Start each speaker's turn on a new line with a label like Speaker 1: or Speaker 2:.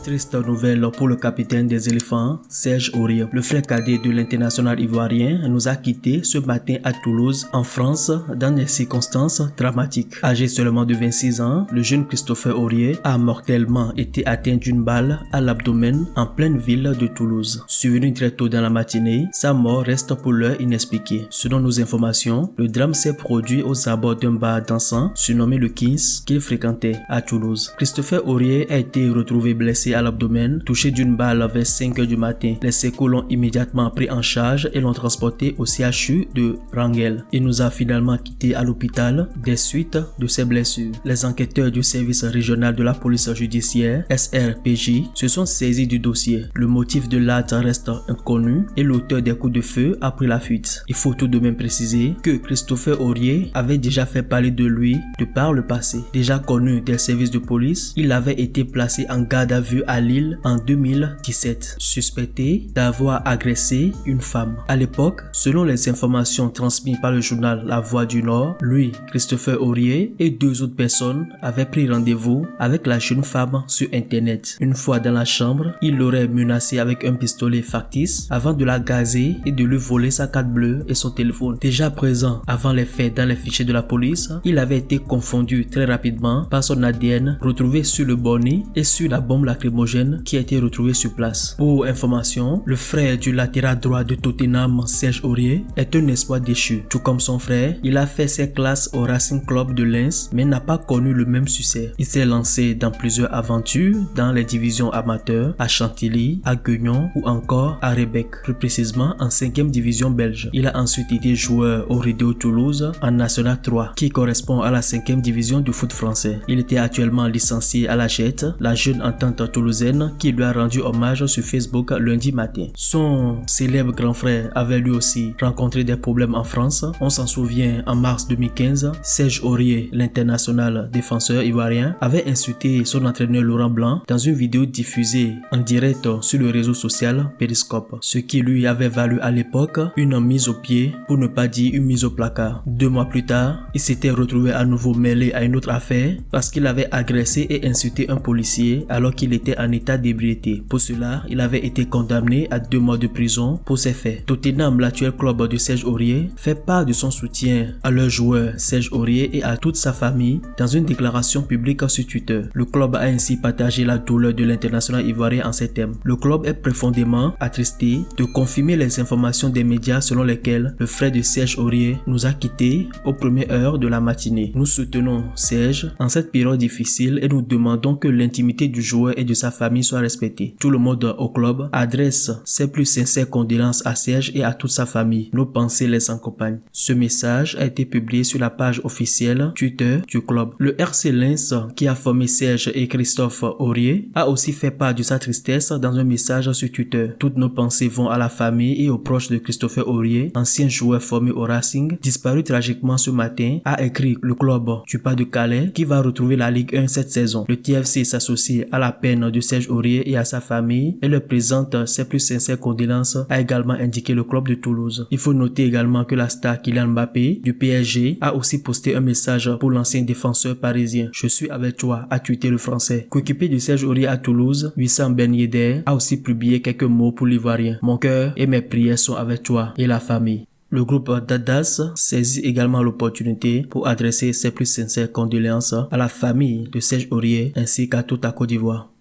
Speaker 1: Triste nouvelle pour le capitaine des éléphants, Serge Aurier. Le frère cadet de l'international ivoirien nous a quittés ce matin à Toulouse, en France, dans des circonstances dramatiques. Âgé seulement de 26 ans, le jeune Christopher Aurier a mortellement été atteint d'une balle à l'abdomen en pleine ville de Toulouse. Survenu très tôt dans la matinée, sa mort reste pour l'heure inexpliquée. Selon nos informations, le drame s'est produit aux abords d'un bar dansant surnommé le Kings qu'il fréquentait à Toulouse. Christopher Aurier a été retrouvé blessé à l'abdomen, touché d'une balle vers 5 h du matin. Les secours l'ont immédiatement pris en charge et l'ont transporté au CHU de Wrangell. Il nous a finalement quittés à l'hôpital des suites de ses blessures. Les enquêteurs du service régional de la police judiciaire, SRPJ, se sont saisis du dossier. Le motif de l'acte reste inconnu et l'auteur des coups de feu a pris la fuite. Il faut tout de même préciser que Christopher Aurier avait déjà fait parler de lui de par le passé. Déjà connu des services de police, il avait été placé en garde à vue à Lille en 2017, suspecté d'avoir agressé une femme. À l'époque, selon les informations transmises par le journal La Voix du Nord, lui, Christopher Aurier et 2 autres personnes avaient pris rendez-vous avec la jeune femme sur internet. Une fois dans la chambre, il l'aurait menacée avec un pistolet factice avant de la gazer et de lui voler sa carte bleue et son téléphone. Déjà présent avant les faits dans les fichiers de la police, il avait été confondu très rapidement par son ADN retrouvé sur le bonnet et sur la bombe lacrymogène qui a été retrouvée sur place. Pour information, le frère du latéral droit de Tottenham, Serge Aurier, est un espoir déchu. Tout comme son frère, il a fait ses classes au Racing Club de Lens mais n'a pas connu le même succès. Il s'est lancé dans plusieurs aventures dans les divisions amateurs, à Chantilly, à Guignon ou encore à Rébec, plus précisément en 5e division belge. Il a ensuite été joueur au Rideau Toulouse en National 3, qui correspond à la 5e division du foot français. Il était actuellement licencié à la Jette, la jeune entente toulousaine qui lui a rendu hommage sur Facebook lundi matin. Son célèbre grand frère avait lui aussi rencontré des problèmes en France. On s'en souvient, en mars 2015, Serge Aurier, l'international défenseur ivoirien, avait insulté son entraîneur Laurent Blanc dans une vidéo diffusée en direct sur le réseau social Periscope, ce qui lui avait valu à l'époque une mise au pied, pour ne pas dire une mise au placard. 2 mois plus tard, il s'était retrouvé à nouveau mêlé à une autre affaire parce qu'il avait agressé et insulté un policier alors qu'il était en état d'ébriété. Pour cela, il avait été condamné à 2 mois de prison pour ces faits. Tottenham, l'actuel club de Serge Aurier, fait part de son soutien à leur joueur Serge Aurier et à toute sa famille dans une déclaration publique sur Twitter. Le club a ainsi partagé la douleur de l'international ivoirien en ces termes. Le club est profondément attristé de confirmer les informations des médias selon lesquelles le frère de Serge Aurier nous a quittés aux premières heures de la matinée. Nous soutenons Serge en cette période difficile et nous demandons que l'intimité du joueur et de sa famille soit respectée. Tout le monde au club adresse ses plus sincères condoléances à Serge et à toute sa famille. Nos pensées les accompagnent. Ce message a été publié sur la page officielle Twitter du club. Le RC Lens, qui a formé Serge et Christophe Aurier, a aussi fait part de sa tristesse dans un message sur Twitter. Toutes nos pensées vont à la famille et aux proches de Christopher Aurier, ancien joueur formé au Racing, disparu tragiquement ce matin, a écrit le club du Pas de Calais qui va retrouver la Ligue 1 cette saison. Le TFC s'associe à la peine de Serge Aurier et à sa famille et leur présente ses plus sincères condoléances, a également indiqué le club de Toulouse. Il faut noter également que la star Kylian Mbappé du PSG a aussi posté un message pour l'ancien défenseur parisien. Je suis avec toi, a tweeté le français. Coéquipier de Serge Aurier à Toulouse, Wissam Ben Yedder, a aussi publié quelques mots pour l'Ivoirien. Mon cœur et mes prières sont avec toi et la famille. Le groupe Dadas saisit également l'opportunité pour adresser ses plus sincères condoléances à la famille de Serge Aurier ainsi qu'à toute la Côte d'Ivoire.